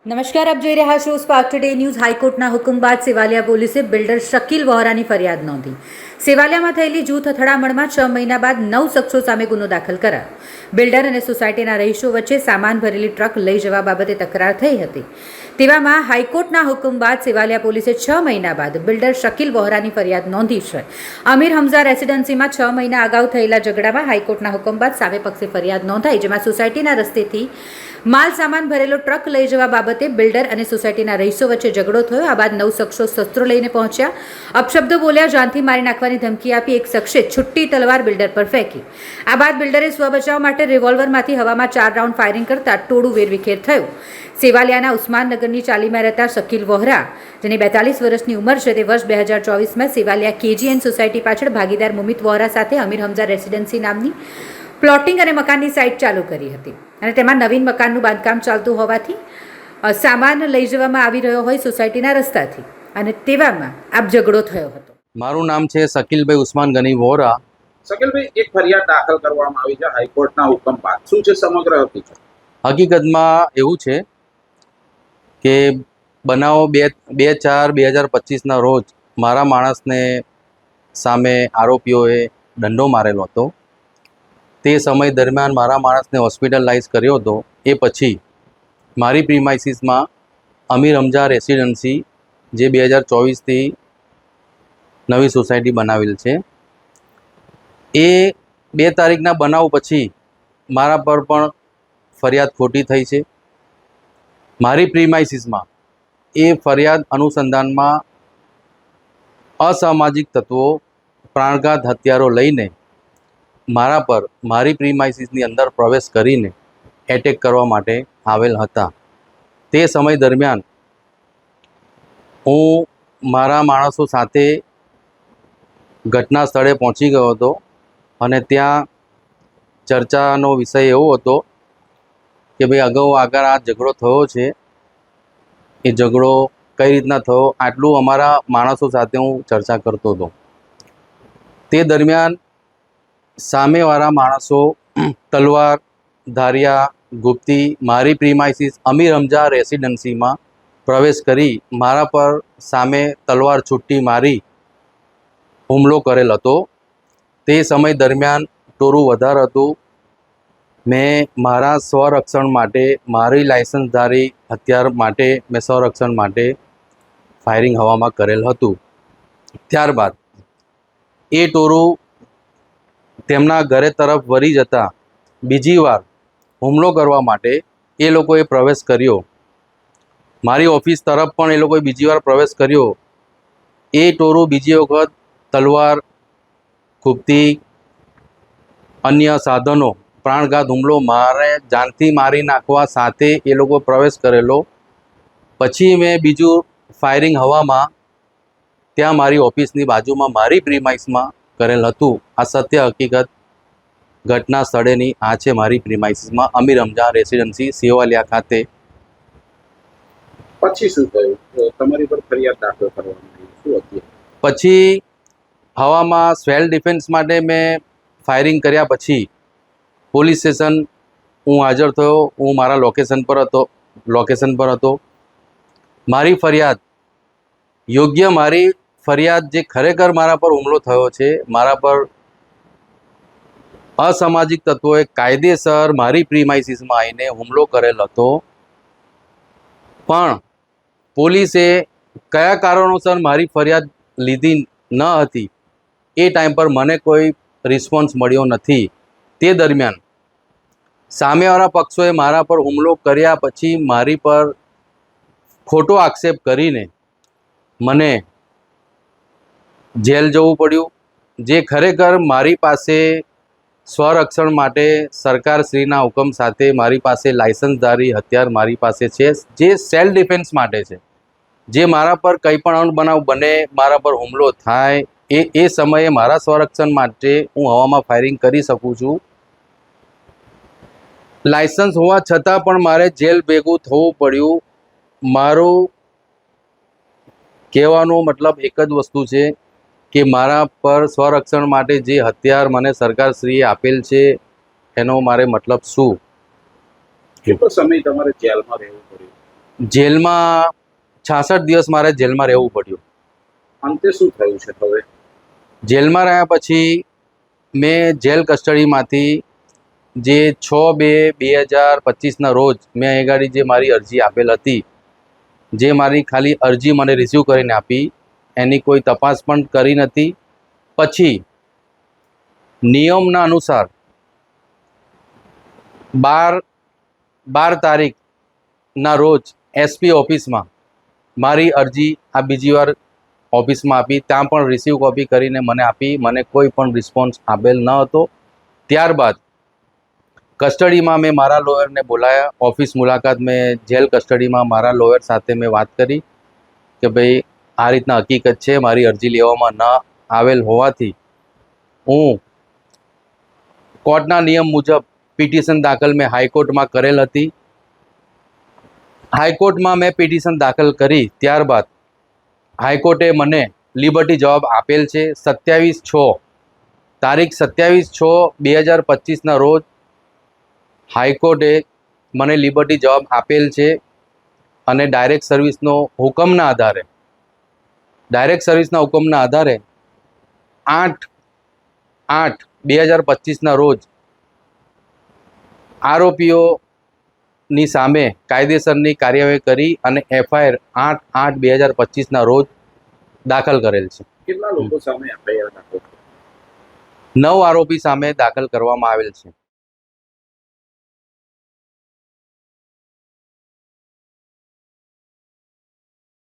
નમસ્કાર, આપ જોઈ રહ્યા છો સ્પાર્ક ટુડે ન્યૂઝ। હાઈકોર્ટના હુકમ બાદ સેવાલિયા પોલીસે બિલ્ડર શકીલ વોહરાની ફરિયાદ નોંધી। સેવાલિયામાં થયેલી જૂથ અથડામણમાં 6 મહિના બાદ 9 શખ્સો સામે ગુનો દાખલ કરાયો। બિલ્ડર અને સોસાયટીના રહીશો વચ્ચે સામાન ભરેલી ટ્રક લઈ જવા બાબતે તકરાર થઈ હતી। તેવામાં હાઈકોર્ટના હુકમ બાદ સેવાલિયા પોલીસે 6 મહિના બાદ બિલ્ડર શકીલ વોહરાની ફરિયાદ નોંધી છે। અમીર હમઝા રેસિડેન્સીમાં 6 મહિના અગાઉ થયેલા ઝઘડામાં હાઈકોર્ટના હુકમ બાદ સામે પક્ષે ફરિયાદ નોંધાઈ, જેમાં સોસાયટીના રસ્તેથી માલ સામાન ભરેલો ટ્રક લઈ જવા બાબતે બિલ્ડર અને સોસાયટીના રહીશો વચ્ચે ઝઘડો થયો। આ બાદ 9 શખ્સો શસ્ત્રો લઈને પહોંચ્યા, અપશબ્દો બોલ્યા, જાનથી મારી નાખવાની ધમકી આપી એક શખ્સે છુટ્ટી તલવાર બિલ્ડર પર ફેંકી। આ બાદ બિલ્ડરે સ્વબચાવ માટે રિવોલ્વરમાંથી હવામાં 4 રાઉન્ડ ફાયરિંગ કરતા ટોળું વેરવિખેર થયું। સેવાલિયાના ઉસ્માનનગરની ચાલીમાં રહેતા શકીલ વોહરા, જેની 42 વર્ષની ઉંમર છે, તે વર્ષ 2024માં સેવાલિયા કેજીએન સોસાયટી પાછળ ભાગીદાર મુમિત વોહરા સાથે અમીર હમઝા રેસિડેન્સી નામની પ્લોટિંગ અને મકાનની સાઇટ ચાલુ કરી હતી અને તેમાં નવીન મકાનનું બાંધકામ ચાલતું હોવાથી સામાન લઈ જવામાં આવી રહ્યો હોય સોસાયટીના રસ્તાથી, અને તેવામાં આ ઝઘડો થયો હતો। મારું નામ છે શકીલભાઈ ઉસ્માન ગની વોહરા। શકીલભાઈ, એક ફરિયાદ દાખલ કરવામાં આવી છે હાઈકોર્ટના હુકમ બાદ, શું છે સમગ્ર હકીકત? હકીકતમાં એવું છે કે બનાવો 2/4/2025ના રોજ મારા માણસને સામે આરોપીઓએ દંડો મારેલો હતો। તે સમય દરમિયાન મારા માણસને હોસ્પિટલાઇઝ કર્યો હતો। એ પછી મારી પ્રીમાઇસીસમાં અમીર હમઝા રેસિડેન્સી, જે 2024થી નવી સોસાયટી બનાવેલ છે, એ 2 તારીખના બનાવ પછી મારા પર પણ ફરિયાદ ખોટી થઈ છે। મારી પ્રીમાઇસીસમાં એ ફરિયાદ અનુસંધાનમાં અસામાજિક તત્વો પ્રાણઘાત હથિયારો લઈને મારા પર મારી પ્રીમાઇસીસની અંદર પ્રવેશ કરીને એટેક કરવા માટે આવેલ હતા। તે સમય દરમિયાન હું મારા માણસો સાથે ઘટના સ્થળે પહોંચી ગયો હતો અને ત્યાં ચર્ચાનો વિષય એવો હતો કે ભાઈ અગાઉ આગળ આ ઝઘડો થયો છે, એ ઝઘડો કઈ રીતના થયો, આટલું અમારા માણસો સાથે હું ચર્ચા કરતો હતો। તે દરમિયાન સામેવાળા માણસો તલવાર, ધારિયા, ગુપ્તી મારી પ્રીમાઇસીસ અમીર હમઝા રેસિડેન્સીમાં પ્રવેશ કરી મારા પર સામે તલવાર છુટ્ટી મારી હુમલો કરેલ હતો। તે સમય દરમિયાન ટોળું વધારે હતું। મેં મારા સ્વરક્ષણ માટે, મારી લાયસન્સધારી હથિયાર માટે મેં સ્વરક્ષણ માટે ફાયરિંગ હવામાં કરેલ હતું। ત્યારબાદ એ ટોળું તેમના ઘરે તરફ વળી જતા બીજી વાર હુમલો કરવા માટે એ લોકોએ પ્રવેશ કર્યો। મારી ઓફિસ તરફ પણ એ લોકોએ બીજી વાર પ્રવેશ કર્યો। એ ટોળું બીજી વખત તલવાર, ખૂબતી, અન્ય સાધનો, પ્રાણઘાત હુમલો મારે જાનથી મારી નાખવા સાથે એ લોકો પ્રવેશ કરેલો। પછી મેં બીજું ફાયરિંગ હવામાં ત્યાં મારી ઓફિસની બાજુમાં મારી પ્રીમાઇસમાં કરેલ હતું। આ સત્ય હકીકત ઘટના સ્થળેની આ છે મારી પ્રીમાઇસીસમાં અમીર હમઝા રેસિડેન્સી સેવાલિયા ખાતે। પછી શું થયું? તમારી પર ફરિયાદ દાખલ કરવામાં આવી, શું હતી? પછી હવામાં સેલ્ફ ડિફેન્સ માટે મેં ફાયરિંગ કર્યા પછી પોલીસ સ્ટેશન હું હાજર થયો। હું મારા લોકેશન પર હતો। મારી ફરિયાદ યોગ્ય, મારી ફરિયાદ જે ખરેખર મારા પર હુમલો થયો છે, મારા પર અસામાજિક તત્વોએ કાયદેસર મારી પ્રીમાઇસીસમાં આવીને હુમલો કરેલ હતો, પણ પોલીસે કયા કારણોસર મારી ફરિયાદ લીધી ન હતી એ ટાઈમ પર મને કોઈ રિસ્પોન્સ મળ્યો નથી। તે દરમિયાન સામેવાળા પક્ષોએ મારા પર હુમલો કર્યા પછી મારી પર ખોટો આક્ષેપ કરીને મને જેલ જવું પડ્યું, જે ખરેખર મારી પાસે સ્વરક્ષણ માટે સરકારશ્રીના હુકમ સાથે મારી પાસે લાયસન્સધારી હથિયાર મારી પાસે છે, જે સેલ્ફ ડિફેન્સ માટે છે। જે મારા પર કંઈ પણ અણબનાવ બને, મારા પર હુમલો થાય, એ સમયે મારા સ્વરક્ષણ માટે હું હવામાં ફાયરિંગ કરી શકું છું। લાયસન્સ હોવા છતાં પણ મારે જેલ ભેગું થવું પડ્યું। મારું કહેવાનો મતલબ એક જ વસ્તુ છે કે મારા પર સ્વરક્ષણ માટે જે હથિયાર મને સરકારશ્રીએ આપેલ છે, એનો મારે મતલબ શું? કેટલો સમય તમારે જેલમાં રહેવું પડ્યું? જેલમાં 66 દિવસ મારે જેલમાં રહેવું પડ્યું. અંતે શું થયું છે હવે? જેલમાં રહ્યા પછી મેં જેલ કસ્ટડીમાંથી જે 6/2/2025ના રોજ મેં અહીં ગાડી જે મારી અરજી આપેલ હતી, જે મારી ખાલી અરજી મને રિસીવ કરીને આપી, એની કોઈ તપાસ પણ કરી નથી. પછી નિયમના અનુસાર 12 તારીખના રોજ એસપી ઓફિસમાં મારી અરજી આ બીજી વાર ઓફિસમાં આપી. ત્યાં પણ રિસીવ કોપી કરીને મને આપી. મને કોઈ પણ રિસ્પોન્સ આપેલ ન હતો. ત્યારબાદ કસ્ટડીમાં મેં મારા લોયરને બોલાયા. ઓફિસ મુલાકાત મેં જેલ કસ્ટડીમાં મારા લોયર સાથે મેં વાત કરી કે ભાઈ આ રીતના હકીકત છે, મારી અરજી લેવામાં ન આવેલ હોવાથી હું કોર્ટના નિયમ મુજબ પિટિશન દાખલ મેં હાઈકોર્ટમાં કરેલ હતી. હાઈકોર્ટમાં મેં પિટિશન દાખલ કરી. ત્યારબાદ હાઈકોર્ટે મને લિબર્ટી જવાબ આપેલ છે. 27/6/2025ના રોજ હાઈકોર્ટે મને લિબર્ટી જવાબ આપેલ છે અને ડાયરેક્ટ સર્વિસના હુકમના આધારે 8/8/2025ના રોજ આરોપીઓની સામે કાયદેસરની કાર્યવાહી કરી અને FIR 8/8/2025ના રોજ દાખલ કરેલ છે. કેટલા લોકો સામે FIR દાખલ? 9 આરોપી સામે દાખલ કરવામાં આવેલ છે.